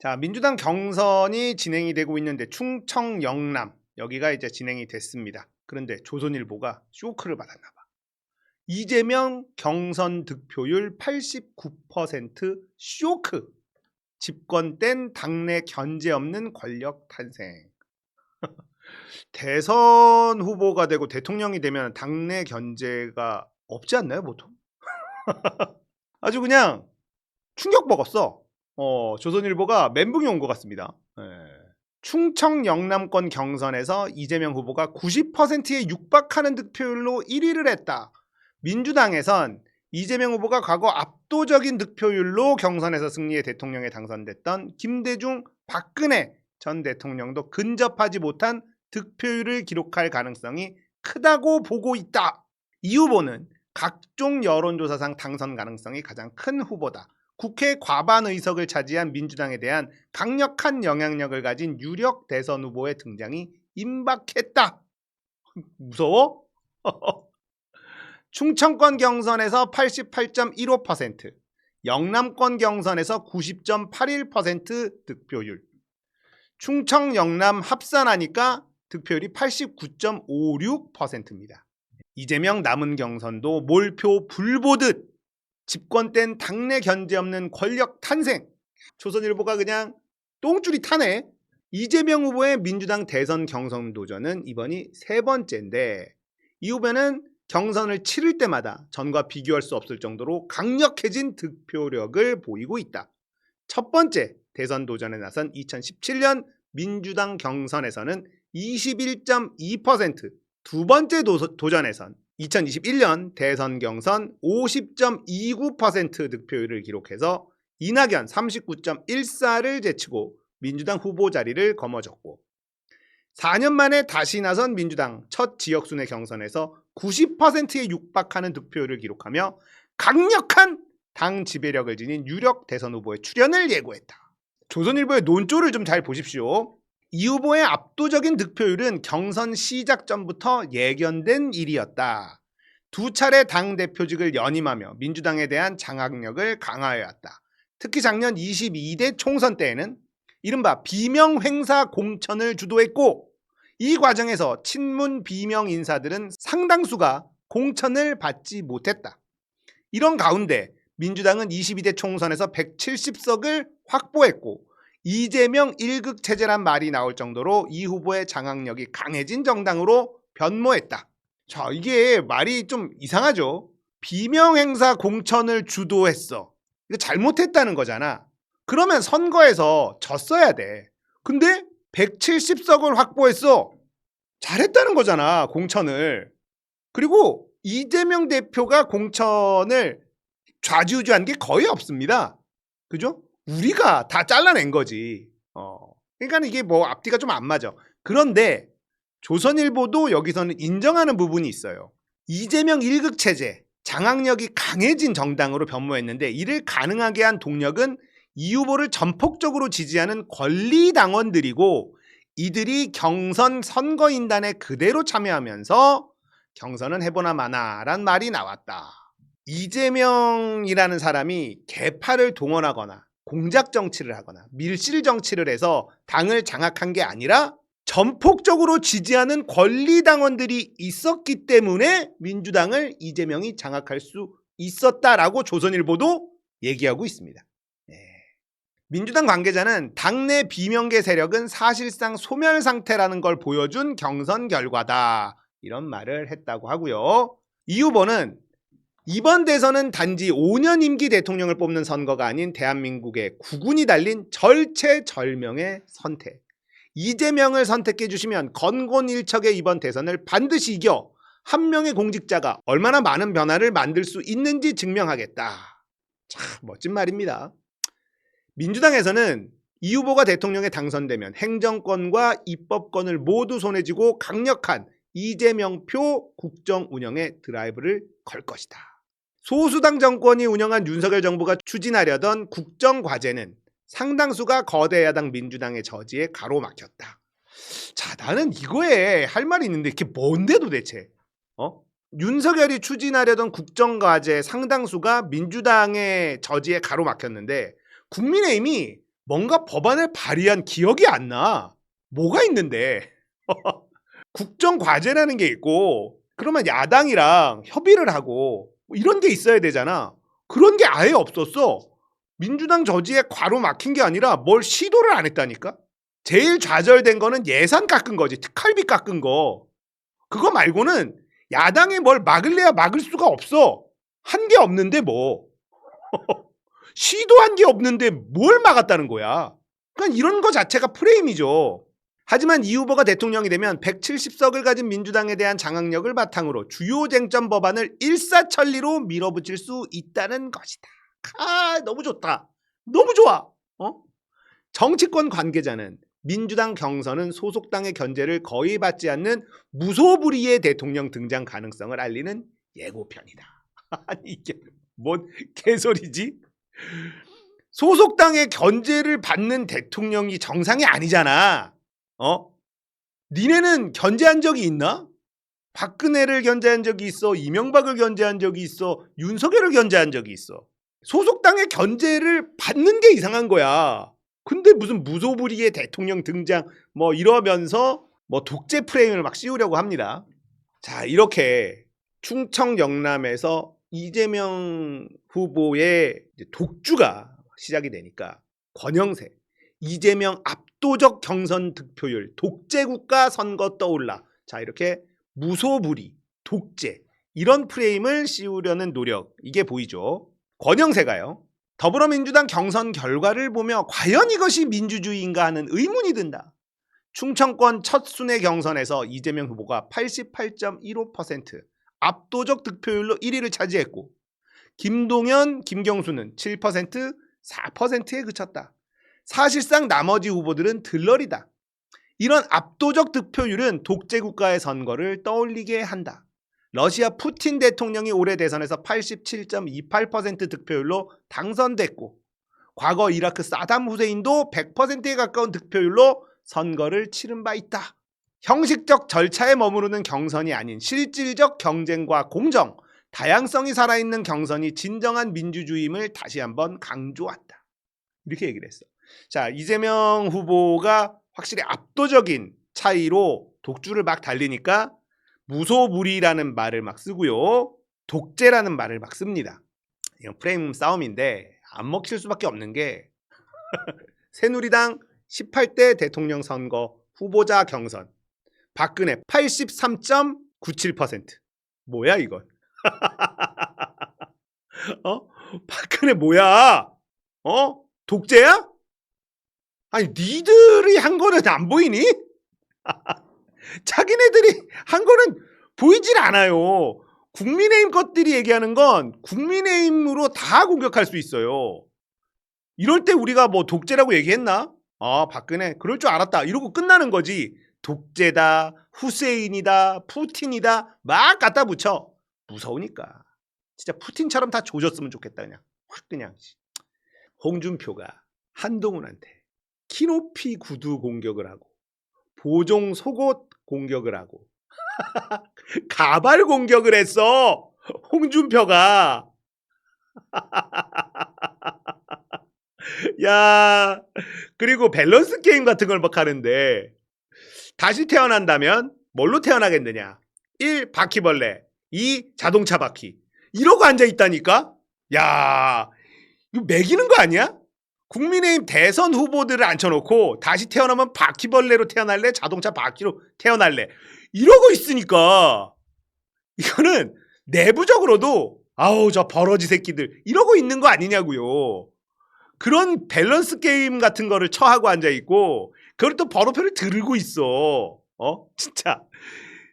자, 민주당 경선이 진행이 되고 있는데 충청 영남 여기가 이제 진행이 됐습니다. 그런데 조선일보가 쇼크를 받았나 봐. 이재명 경선 득표율 89% 쇼크. 집권 땐 당내 견제 없는 권력 탄생. 대선 후보가 되고 대통령이 되면 당내 견제가 없지 않나요, 보통? 아주 그냥 충격 먹었어. 조선일보가 멘붕이 온 것 같습니다. 충청 영남권 경선에서 이재명 후보가 90%에 육박하는 득표율로 1위를 했다. 민주당에선 이재명 후보가 과거 압도적인 득표율로 경선에서 승리해 대통령에 당선됐던 김대중, 박근혜 전 대통령도 근접하지 못한 득표율을 기록할 가능성이 크다고 보고 있다. 이 후보는 각종 여론조사상 당선 가능성이 가장 큰 후보다. 국회 과반 의석을 차지한 민주당에 대한 강력한 영향력을 가진 유력 대선 후보의 등장이 임박했다. 무서워? 충청권 경선에서 88.15%, 영남권 경선에서 90.81% 득표율. 충청 영남 합산하니까 득표율이 89.56%입니다. 이재명 남은 경선도 몰표 불보듯 집권 땐 당내 견제 없는 권력 탄생. 조선일보가 그냥 똥줄이 타네. 이재명 후보의 민주당 대선 경선 도전은 이번이 세 번째인데 이 후보는 경선을 치를 때마다 전과 비교할 수 없을 정도로 강력해진 득표력을 보이고 있다. 첫 번째 대선 도전에 나선 2017년 민주당 경선에서는 21.2%, 두 번째 도전에선 2021년 대선 경선 50.29% 득표율을 기록해서 이낙연 39.14를 제치고 민주당 후보 자리를 거머쥐었고 4년 만에 다시 나선 민주당 첫 지역순회 경선에서 90%에 육박하는 득표율을 기록하며 강력한 당 지배력을 지닌 유력 대선 후보의 출연을 예고했다. 조선일보의 논조를 좀 잘 보십시오. 이 후보의 압도적인 득표율은 경선 시작 전부터 예견된 일이었다. 두 차례 당대표직을 연임하며 민주당에 대한 장악력을 강화해왔다. 특히 작년 22대 총선 때에는 이른바 비명행사 공천을 주도했고 이 과정에서 친문 비명 인사들은 상당수가 공천을 받지 못했다. 이런 가운데 민주당은 22대 총선에서 170석을 확보했고 이재명 1극 체제란 말이 나올 정도로 이 후보의 장악력이 강해진 정당으로 변모했다. 자, 이게 말이 좀 이상하죠. 비명행사 공천을 주도했어. 이거 잘못했다는 거잖아. 그러면 선거에서 졌어야 돼. 근데 170석을 확보했어. 잘했다는 거잖아, 공천을. 그리고 이재명 대표가 공천을 좌지우지한 게 거의 없습니다. 그죠? 우리가 다 잘라낸 거지. 그러니까 이게 뭐 앞뒤가 좀 안 맞아. 그런데 조선일보도 여기서는 인정하는 부분이 있어요. 이재명 1극 체제, 장악력이 강해진 정당으로 변모했는데 이를 가능하게 한 동력은 이 후보를 전폭적으로 지지하는 권리당원들이고 이들이 경선 선거인단에 그대로 참여하면서 경선은 해보나 마나란 말이 나왔다. 이재명이라는 사람이 개파를 동원하거나 공작 정치를 하거나 밀실 정치를 해서 당을 장악한 게 아니라 전폭적으로 지지하는 권리당원들이 있었기 때문에 민주당을 이재명이 장악할 수 있었다라고 조선일보도 얘기하고 있습니다. 민주당 관계자는 당내 비명계 세력은 사실상 소멸 상태라는 걸 보여준 경선 결과다. 이런 말을 했다고 하고요. 이 후보는 이번 대선은 단지 5년 임기 대통령을 뽑는 선거가 아닌 대한민국의 국운이 달린 절체절명의 선택. 이재명을 선택해 주시면 건곤일척의 이번 대선을 반드시 이겨 한 명의 공직자가 얼마나 많은 변화를 만들 수 있는지 증명하겠다. 참 멋진 말입니다. 민주당에서는 이 후보가 대통령에 당선되면 행정권과 입법권을 모두 손에 쥐고 강력한 이재명표 국정 운영에 드라이브를 걸 것이다. 소수당 정권이 운영한 윤석열 정부가 추진하려던 국정과제는 상당수가 거대 야당 민주당의 저지에 가로막혔다. 자, 나는 이거에 할 말이 있는데 이게 뭔데 도대체? 윤석열이 추진하려던 국정과제 상당수가 민주당의 저지에 가로막혔는데 국민의힘이 뭔가 법안을 발의한 기억이 안 나. 뭐가 있는데? 국정과제라는 게 있고 그러면 야당이랑 협의를 하고 뭐 이런 게 있어야 되잖아. 그런 게 아예 없었어. 민주당 저지에 괄호 막힌 게 아니라 뭘 시도를 안 했다니까. 제일 좌절된 거는 예산 깎은 거지. 특활비 깎은 거. 그거 말고는 야당이 뭘 막을래야 막을 수가 없어. 한 게 없는데 뭐. 시도한 게 없는데 뭘 막았다는 거야. 그러니까 이런 거 자체가 프레임이죠. 하지만 이 후보가 대통령이 되면 170석을 가진 민주당에 대한 장악력을 바탕으로 주요 쟁점 법안을 일사천리로 밀어붙일 수 있다는 것이다. 아, 너무 좋다. 너무 좋아. 정치권 관계자는 민주당 경선은 소속당의 견제를 거의 받지 않는 무소불위의 대통령 등장 가능성을 알리는 예고편이다. 아니 이게 뭔 개소리지? 소속당의 견제를 받는 대통령이 정상이 아니잖아. 니네는 견제한 적이 있나? 박근혜를 견제한 적이 있어. 이명박을 견제한 적이 있어. 윤석열을 견제한 적이 있어. 소속당의 견제를 받는 게 이상한 거야. 근데 무슨 무소불위의 대통령 등장 뭐 이러면서 뭐 독재 프레임을 막 씌우려고 합니다. 자, 이렇게 충청 영남에서 이재명 후보의 독주가 시작이 되니까 권영세, 이재명 압도적 경선 득표율, 독재국가 선거 떠올라. 자, 이렇게 무소불위, 독재 이런 프레임을 씌우려는 노력 이게 보이죠. 권영세가요. 더불어민주당 경선 결과를 보며 과연 이것이 민주주의인가 하는 의문이 든다. 충청권 첫 순회 경선에서 이재명 후보가 88.15% 압도적 득표율로 1위를 차지했고 김동연, 김경수는 7%, 4%에 그쳤다. 사실상 나머지 후보들은 들러리다. 이런 압도적 득표율은 독재국가의 선거를 떠올리게 한다. 러시아 푸틴 대통령이 올해 대선에서 87.28% 득표율로 당선됐고 과거 이라크 사담 후세인도 100%에 가까운 득표율로 선거를 치른 바 있다. 형식적 절차에 머무르는 경선이 아닌 실질적 경쟁과 공정, 다양성이 살아있는 경선이 진정한 민주주의임을 다시 한번 강조한다. 이렇게 얘기를 했어. 자, 이재명 후보가 확실히 압도적인 차이로 독주를 막 달리니까 무소불위라는 말을 막 쓰고요. 독재라는 말을 막 씁니다. 이건 프레임 싸움인데 안 먹힐 수밖에 없는 게 새누리당 18대 대통령 선거 후보자 경선 박근혜 83.97%. 뭐야 이건? 박근혜 뭐야? 독재야? 아니 니들이 한 거는 안 보이니? 자기네들이 한 거는 보이질 않아요. 국민의힘 것들이 얘기하는 건 국민의힘으로 다 공격할 수 있어요. 이럴 때 우리가 뭐 독재라고 얘기했나? 박근혜 그럴 줄 알았다 이러고 끝나는 거지. 독재다, 후세인이다, 푸틴이다 막 갖다 붙여. 무서우니까. 진짜 푸틴처럼 다 조졌으면 좋겠다. 그냥. 홍준표가 한동훈한테 키높이 구두 공격을 하고 보종 속옷 공격을 하고 가발 공격을 했어. 홍준표가. 야, 그리고 밸런스 게임 같은 걸 막 하는데 다시 태어난다면 뭘로 태어나겠느냐? 1. 바퀴벌레 2. 자동차 바퀴 이러고 앉아있다니까? 야, 이거 매기는 거 아니야? 국민의힘 대선 후보들을 앉혀놓고 다시 태어나면 바퀴벌레로 태어날래? 자동차 바퀴로 태어날래? 이러고 있으니까 이거는 내부적으로도 아우 저 버러지 새끼들 이러고 있는 거 아니냐고요. 그런 밸런스 게임 같은 거를 처하고 앉아있고 그걸 또 번호표를 들고 있어. 진짜.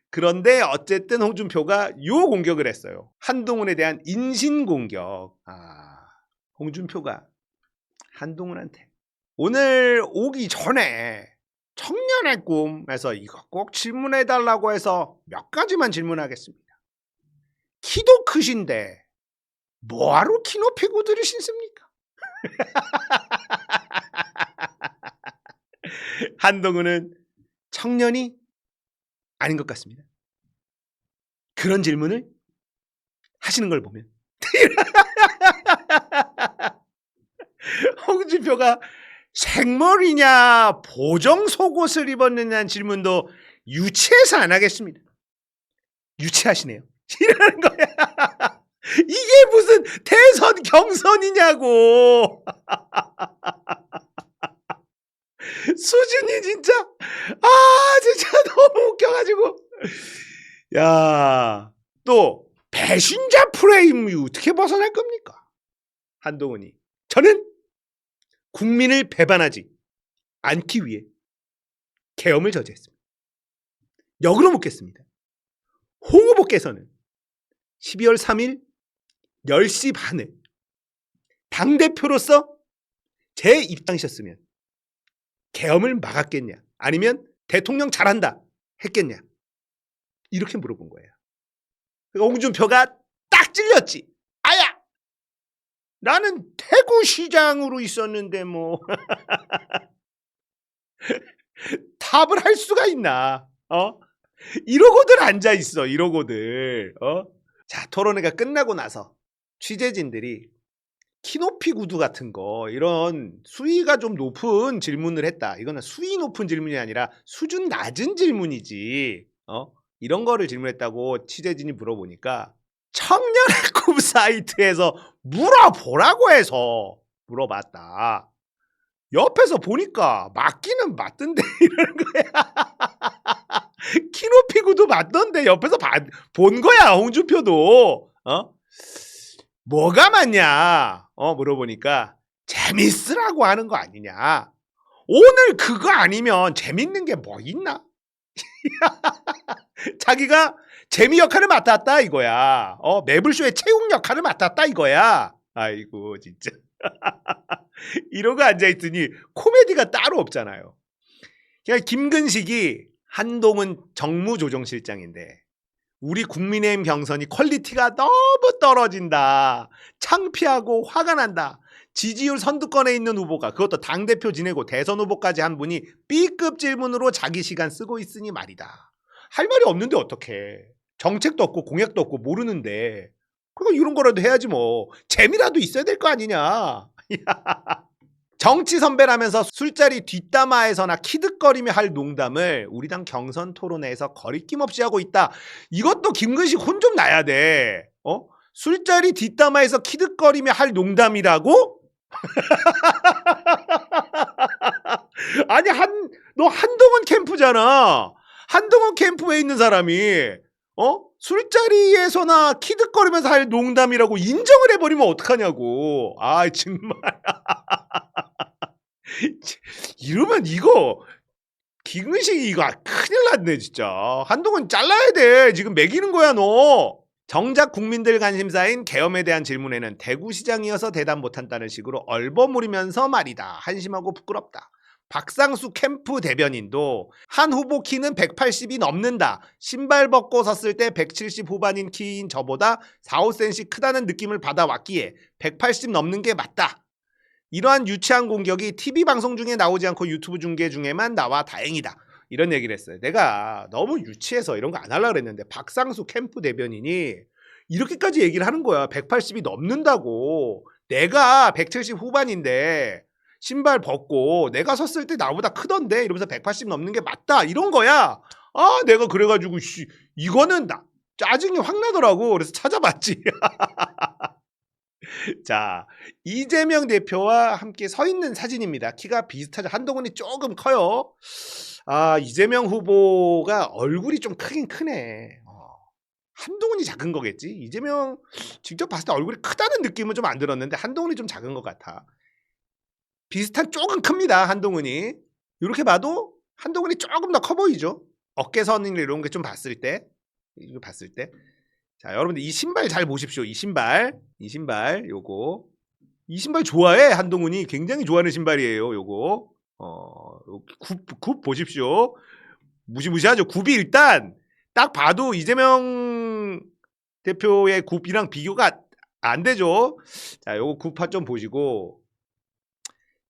그런데 어쨌든 홍준표가 요 공격을 했어요. 한동훈에 대한 인신공격. 홍준표가 한동훈한테 오늘 오기 전에 청년의 꿈에서 이거 꼭 질문해달라고 해서 몇 가지만 질문하겠습니다. 키도 크신데 뭐하러 키높이 구두를 신습니까? 한동훈은 청년이 아닌 것 같습니다. 그런 질문을 하시는 걸 보면 홍준표가 생머리냐 보정 속옷을 입었느냐는 질문도 유치해서 안 하겠습니다. 유치하시네요. 이러는 거야. 이게 무슨 대선 경선이냐고. 수준이 진짜 진짜 너무 웃겨가지고. 야, 또 배신자 프레임 어떻게 벗어날 겁니까? 한동훈이 저는 국민을 배반하지 않기 위해 계엄을 저지했습니다. 역으로 묻겠습니다. 홍 후보께서는 12월 3일 10시 반에 당대표로서 제 입당이셨으면 계엄을 막았겠냐 아니면 대통령 잘한다 했겠냐 이렇게 물어본 거예요. 그러니까 홍준표가 딱 찔렸지. 아야 나는 대구시장으로 있었는데 뭐 답을 할 수가 있나. 이러고들 앉아있어. 이러고들. 자, 토론회가 끝나고 나서 취재진들이 키높이 구두 같은 거 이런 수위가 좀 높은 질문을 했다. 이거는 수위 높은 질문이 아니라 수준 낮은 질문이지. 이런 거를 질문했다고 취재진이 물어보니까 청년의 꿈 사이트에서 물어보라고 해서 물어봤다. 옆에서 보니까 맞기는 맞던데 이러는 거야. 키높이 구두 맞던데 옆에서 본 거야. 홍준표도. 뭐가 맞냐 물어보니까 재밌으라고 하는 거 아니냐. 오늘 그거 아니면 재밌는 게 뭐 있나. 자기가 재미 역할을 맡았다 이거야. 매불쇼의 채용 역할을 맡았다 이거야. 아이고 진짜. 이러고 앉아있더니 코미디가 따로 없잖아요. 그냥 김근식이 한동훈 정무조정실장인데 우리 국민의힘 경선이 퀄리티가 너무 떨어진다. 창피하고 화가 난다. 지지율 선두권에 있는 후보가 그것도 당대표 지내고 대선 후보까지 한 분이 B급 질문으로 자기 시간 쓰고 있으니 말이다. 할 말이 없는데 어떡해. 정책도 없고 공약도 없고 모르는데 그거 이런 거라도 해야지 뭐. 재미라도 있어야 될 거 아니냐. 정치 선배라면서 술자리 뒷담화에서나 키득거리며 할 농담을 우리 당 경선 토론회에서 거리낌 없이 하고 있다. 이것도 김근식 혼 좀 나야 돼. 술자리 뒷담화에서 키득거리며 할 농담이라고? 아니 너 한동훈 캠프잖아. 한동훈 캠프에 있는 사람이 술자리에서나 키득거리면서 할 농담이라고 인정을 해버리면 어떡하냐고. 정말. 이러면 이거 김근식이 이거 큰일 났네 진짜. 한동훈 잘라야 돼. 지금 매기는 거야 너. 정작 국민들 관심사인 계엄에 대한 질문에는 대구시장이어서 대답 못한다는 식으로 얼버무리면서 말이다. 한심하고 부끄럽다. 박상수 캠프 대변인도 한 후보 키는 180이 넘는다. 신발 벗고 섰을 때 170 후반인 키인 저보다 4, 5cm 크다는 느낌을 받아왔기에 180 넘는 게 맞다. 이러한 유치한 공격이 TV방송 중에 나오지 않고 유튜브 중계 중에만 나와 다행이다. 이런 얘기를 했어요. 내가 너무 유치해서 이런 거 안 하려고 그랬는데 박상수 캠프 대변인이 이렇게까지 얘기를 하는 거야. 180이 넘는다고. 내가 170 후반인데 신발 벗고 내가 섰을 때 나보다 크던데 이러면서 180 넘는 게 맞다. 이런 거야. 내가 그래가지고 이거는 짜증이 확 나더라고. 그래서 찾아봤지. 자, 이재명 대표와 함께 서 있는 사진입니다. 키가 비슷하죠. 한동훈이 조금 커요. 이재명 후보가 얼굴이 좀 크긴 크네. 한동훈이 작은 거겠지. 이재명 직접 봤을 때 얼굴이 크다는 느낌은 좀 안 들었는데 한동훈이 좀 작은 것 같아. 비슷한 조금 큽니다. 한동훈이. 이렇게 봐도 한동훈이 조금 더 커 보이죠. 어깨선 이런 게 좀 봤을 때. 이거 봤을 때. 자, 여러분들 이 신발 잘 보십시오. 이 신발 요거. 이 신발 좋아해. 한동훈이 굉장히 좋아하는 신발이에요. 요거. 굽 보십시오. 무시무시하죠. 굽이 일단 딱 봐도 이재명 대표의 굽이랑 비교가 안 되죠. 자, 요거 굽 좀 보시고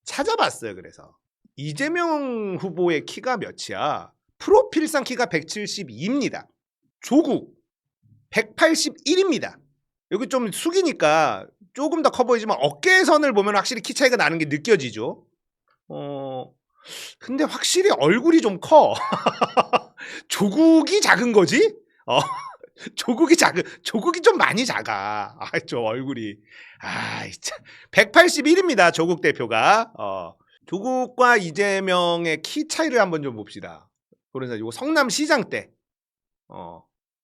찾아봤어요. 그래서 이재명 후보의 키가 몇이야? 프로필상 키가 172입니다. 조국 181입니다. 여기 좀 숙이니까 조금 더 커 보이지만 어깨선을 보면 확실히 키 차이가 나는 게 느껴지죠. 근데 확실히 얼굴이 좀 커. 조국이 작은 거지? 조국이 좀 많이 작아. 저 얼굴이. 참. 181입니다. 조국 대표가. 조국과 이재명의 키 차이를 한번 좀 봅시다. 그래서 이거 성남시장 때.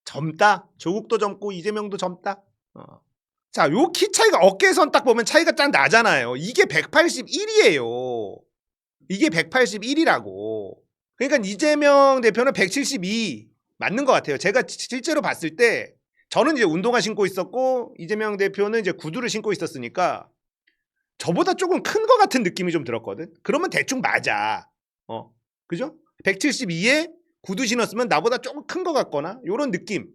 젊다. 조국도 젊고 이재명도 젊다. 자, 요 키 차이가 어깨선 딱 보면 차이가 짠 나잖아요. 이게 181이에요. 이게 181이라고. 그러니까 이재명 대표는 172 맞는 것 같아요. 제가 실제로 봤을 때 저는 이제 운동화 신고 있었고 이재명 대표는 이제 구두를 신고 있었으니까 저보다 조금 큰 것 같은 느낌이 좀 들었거든. 그러면 대충 맞아. 그죠? 172에 구두 신었으면 나보다 조금 큰 것 같거나 요런 느낌.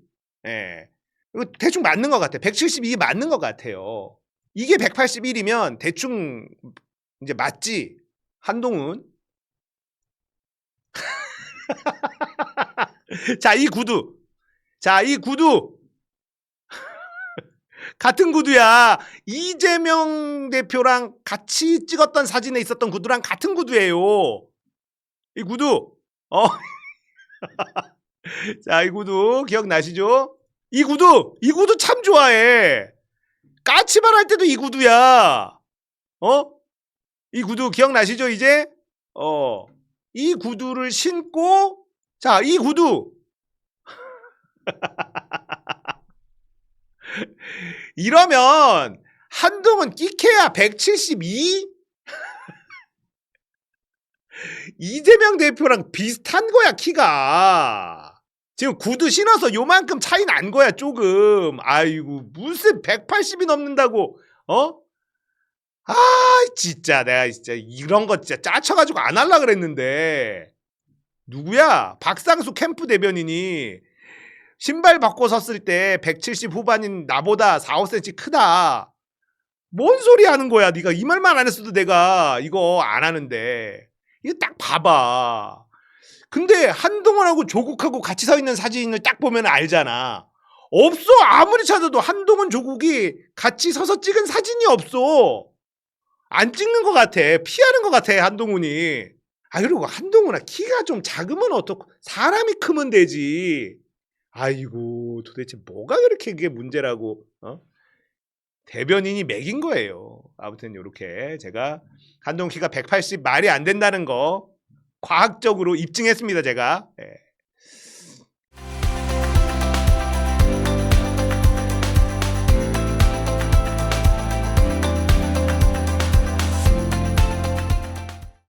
예. 이거 대충 맞는 것 같아. 172 맞는 것 같아요. 이게 181이면 대충 이제 맞지. 한동훈. 자, 이 구두. 같은 구두야. 이재명 대표랑 같이 찍었던 사진에 있었던 구두랑 같은 구두예요. 이 구두. 자, 이 구두 기억나시죠? 이 구두 참 좋아해. 까치발 할 때도 이 구두야. 이 구두 기억나시죠, 이제? 이 구두를 신고, 자, 이 구두. 이러면 한동훈 끼케야 172? 이재명 대표랑 비슷한 거야, 키가. 지금 구두 신어서 요만큼 차이 난 거야, 조금. 아이고, 무슨 180이 넘는다고, 진짜 내가 진짜 이런 거 진짜 짜쳐가지고 안 할라 그랬는데. 누구야? 박상수 캠프 대변인이 신발 바꿔 섰을 때 170 후반인 나보다 4, 5cm 크다. 뭔 소리 하는 거야? 네가 이 말만 안 했어도 내가 이거 안 하는데. 이거 딱 봐봐. 근데 한동훈하고 조국하고 같이 서 있는 사진을 딱 보면 알잖아. 없어. 아무리 찾아도 한동훈 조국이 같이 서서 찍은 사진이 없어. 안 찍는 것 같아. 피하는 것 같아, 한동훈이. 그리고 한동훈아, 키가 좀 작으면 어떡, 사람이 크면 되지. 아이고, 도대체 뭐가 그렇게 그게 문제라고, 대변인이 매긴 거예요. 아무튼 요렇게 제가 한동훈 키가 180 말이 안 된다는 거 과학적으로 입증했습니다, 제가. 예.